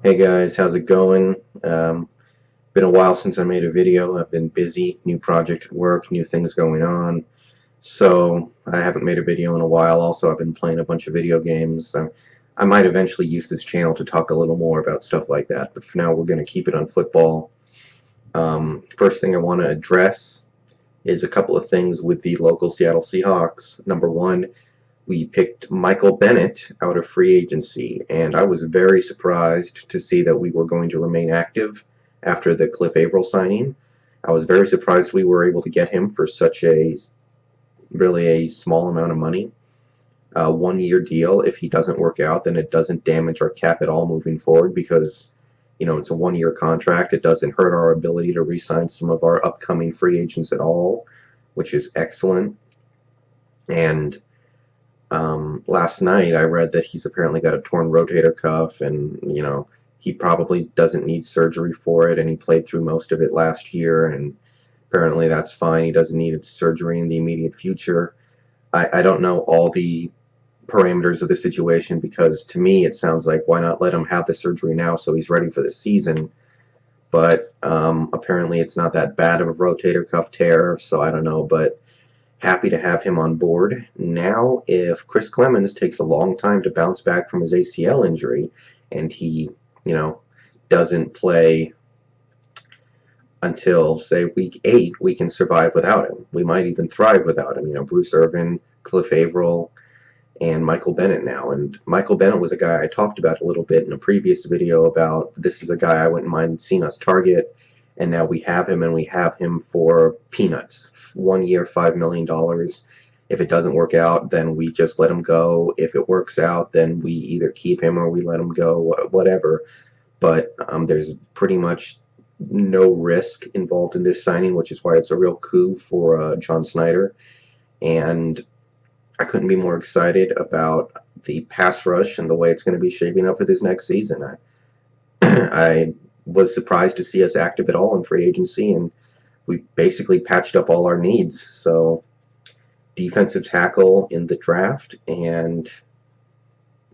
Hey guys, how's it going? Been a while since I made a video. I've been busy, new project at work, new things going on. So I haven't made a video in a while. Also, I've been playing a bunch of video games. I might eventually use this channel to talk a little more about stuff like that, but for now we're going to keep it on football. First thing I want to address is a couple of things with the local Seattle Seahawks. Number one, we picked Michael Bennett out of free agency, and I was very surprised to see that we were going to remain active after the Cliff Averill signing. I was very surprised we were able to get him for such a really a small amount of money. 1 year deal. If he doesn't work out, then it doesn't damage our cap at all moving forward because it's a 1 year contract. It doesn't hurt our ability to re-sign some of our upcoming free agents at all, which is excellent. And last night I read that he's apparently got a torn rotator cuff, and he probably doesn't need surgery for it, and he played through most of it last year, and apparently that's fine. He doesn't need surgery in the immediate future. I don't know all the parameters of the situation, because to me it sounds like, why not let him have the surgery now so he's ready for the season? But apparently it's not that bad of a rotator cuff tear, so I don't know, but happy to have him on board. Now, if Chris Clemens takes a long time to bounce back from his ACL injury, and he, doesn't play until, say, week 8, we can survive without him. We might even thrive without him. Bruce Irvin, Cliff Averill, and Michael Bennett now. And Michael Bennett was a guy I talked about a little bit in a previous video about, this is a guy I wouldn't mind seeing us target. And now we have him, and we have him for peanuts. 1 year, $5 million. If it doesn't work out, then we just let him go. If it works out, then we either keep him or we let him go, whatever. But there's pretty much no risk involved in this signing, which is why it's a real coup for John Snyder. And I couldn't be more excited about the pass rush and the way it's going to be shaping up for this next season. I was surprised to see us active at all in free agency, and we basically patched up all our needs. So defensive tackle in the draft, and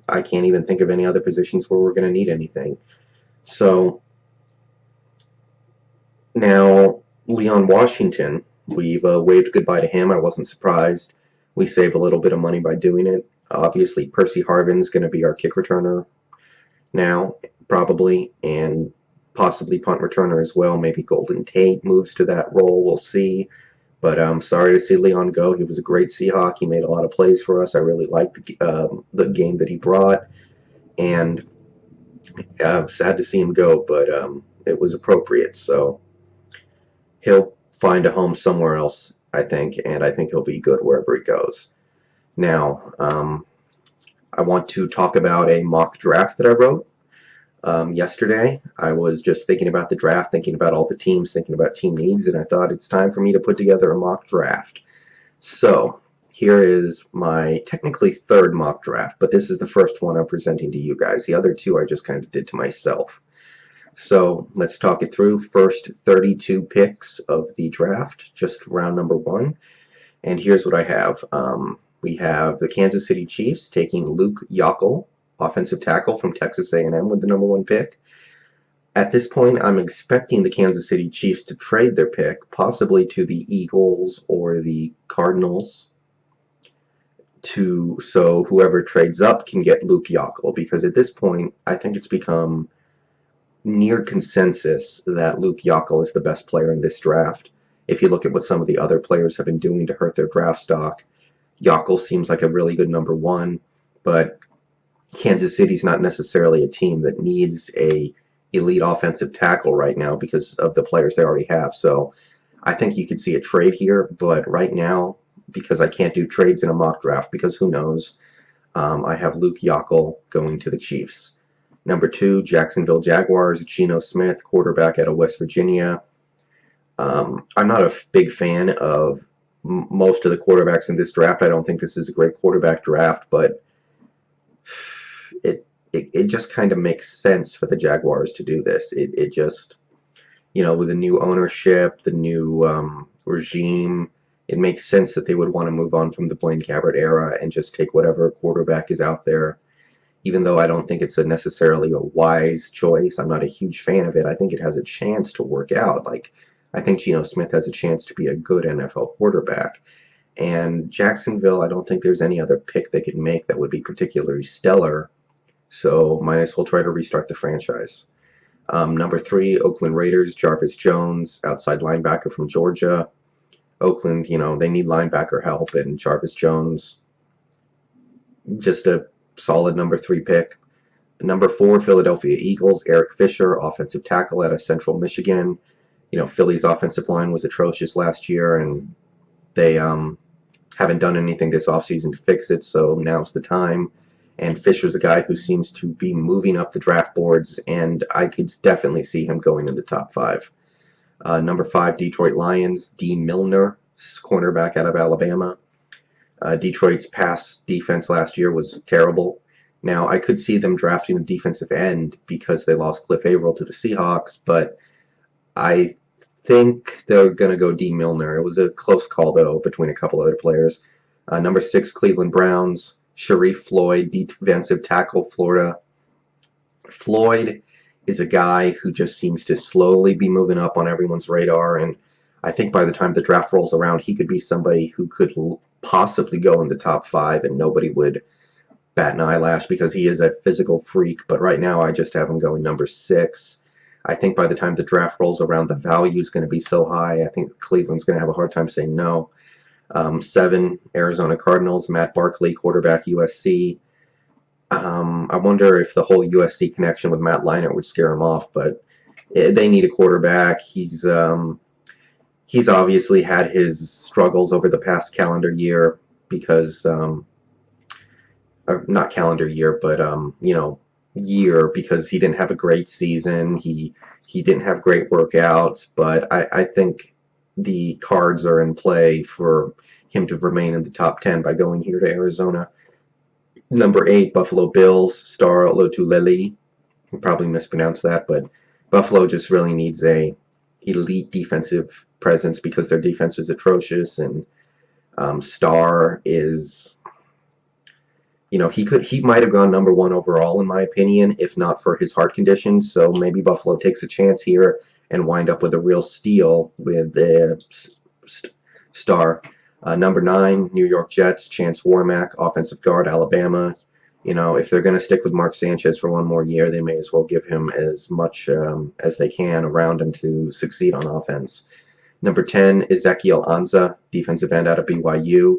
I can't even think of any other positions where we're going to need anything. So now Leon Washington, we've waved goodbye to him. I wasn't surprised. We save a little bit of money by doing it. Obviously, Percy Harvin's going to be our kick returner now, probably, and possibly punt returner as well. Maybe Golden Tate moves to that role. We'll see. But I'm sorry to see Leon go. He was a great Seahawk. He made a lot of plays for us. I really liked the game that he brought. And sad to see him go, but it was appropriate. So he'll find a home somewhere else, I think, and I think he'll be good wherever he goes. Now, I want to talk about a mock draft that I wrote. Yesterday, I was just thinking about the draft, thinking about all the teams, thinking about team needs, and I thought it's time for me to put together a mock draft. So, here is my technically third mock draft, but this is the first one I'm presenting to you guys. The other two I just kind of did to myself. So, let's talk it through. First 32 picks of the draft, just round number 1. And here's what I have. We have the Kansas City Chiefs taking Luke Yockel, offensive tackle from Texas A&M, with the number 1 pick. At this point, I'm expecting the Kansas City Chiefs to trade their pick, possibly to the Eagles or the Cardinals, so whoever trades up can get Luke Yockel, because at this point, I think it's become near consensus that Luke Yockel is the best player in this draft. If you look at what some of the other players have been doing to hurt their draft stock, Yockel seems like a really good number 1, but Kansas City's not necessarily a team that needs a elite offensive tackle right now because of the players they already have. So I think you could see a trade here, but right now, because I can't do trades in a mock draft, because who knows, I have Luke Yockel going to the Chiefs. Number 2, Jacksonville Jaguars, Geno Smith, quarterback out of West Virginia. I'm not a big fan of most of the quarterbacks in this draft. I don't think this is a great quarterback draft, but it just kind of makes sense for the Jaguars to do this. It just, with the new ownership, the new regime, it makes sense that they would want to move on from the Blaine Gabbert era and just take whatever quarterback is out there. even though I don't think it's necessarily a wise choice. I'm not a huge fan of it. I think it has a chance to work out. Like, I think Geno Smith has a chance to be a good NFL quarterback. And Jacksonville, I don't think there's any other pick they could make that would be particularly stellar. So might as well try to restart the franchise. Number 3, Oakland Raiders, Jarvis Jones, outside linebacker from Georgia. Oakland, they need linebacker help, and Jarvis Jones, just a solid number 3 pick. Number 4, Philadelphia Eagles, Eric Fisher, offensive tackle out of Central Michigan. Philly's offensive line was atrocious last year, and they haven't done anything this offseason to fix it, so now's the time. And Fisher's a guy who seems to be moving up the draft boards, and I could definitely see him going in the top 5. Number 5, Detroit Lions, D. Milner, cornerback out of Alabama. Detroit's pass defense last year was terrible. Now, I could see them drafting a defensive end because they lost Cliff Averill to the Seahawks, but I think they're going to go D. Milner. It was a close call, though, between a couple other players. Number 6, Cleveland Browns, Sharif Floyd, defensive tackle, Florida. Floyd is a guy who just seems to slowly be moving up on everyone's radar, and I think by the time the draft rolls around, he could be somebody who could possibly go in the top 5, and nobody would bat an eyelash because he is a physical freak. But right now, I just have him going number 6. I think by the time the draft rolls around, the value is going to be so high, I think Cleveland's going to have a hard time saying no. 7, Arizona Cardinals, Matt Barkley, quarterback, USC. I wonder if the whole USC connection with Matt Leinart would scare him off, but they need a quarterback. He's obviously had his struggles over the past calendar year because, not calendar year, but, year, because he didn't have a great season. He didn't have great workouts, but I think the cards are in play for him to remain in the top 10 by going here to Arizona. Number 8, Buffalo Bills, Star Lotulelei. I probably mispronounced that, but Buffalo just really needs a elite defensive presence because their defense is atrocious, and Star is, he might have gone number 1 overall in my opinion if not for his heart condition. So maybe Buffalo takes a chance here and wind up with a real steal with the Star. Number 9, New York Jets, Chance Warmack, offensive guard, Alabama. If they're going to stick with Mark Sanchez for one more year, they may as well give him as much as they can around him to succeed on offense. Number 10, Ezekiel Anza, defensive end out of BYU.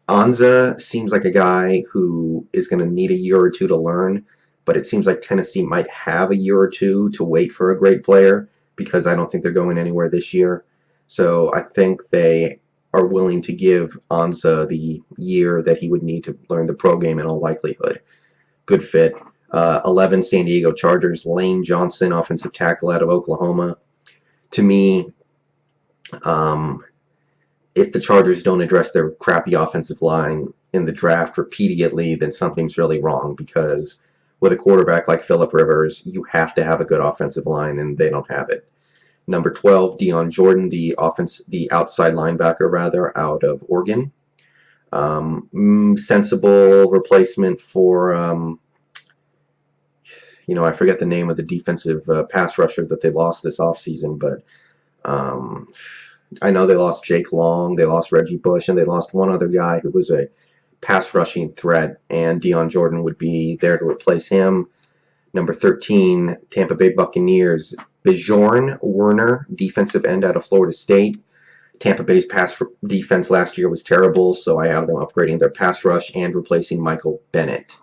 Anza seems like a guy who is going to need a year or 2 to learn, but it seems like Tennessee might have a year or 2 to wait for a great player because I don't think they're going anywhere this year. So I think they are willing to give Anza the year that he would need to learn the pro game in all likelihood. Good fit. 11, San Diego Chargers, Lane Johnson, offensive tackle out of Oklahoma. To me, if the Chargers don't address their crappy offensive line in the draft repeatedly, then something's really wrong, because with a quarterback like Phillip Rivers, you have to have a good offensive line, and they don't have it. Number 12, Deion Jordan, the outside linebacker, out of Oregon. Sensible replacement for, I forget the name of the defensive pass rusher that they lost this offseason, but I know they lost Jake Long, they lost Reggie Bush, and they lost one other guy who was a pass rushing threat, and Deion Jordan would be there to replace him. Number 13, Tampa Bay Buccaneers, Bjorn Werner, defensive end out of Florida State. Tampa Bay's pass defense last year was terrible, so I have them upgrading their pass rush and replacing Michael Bennett.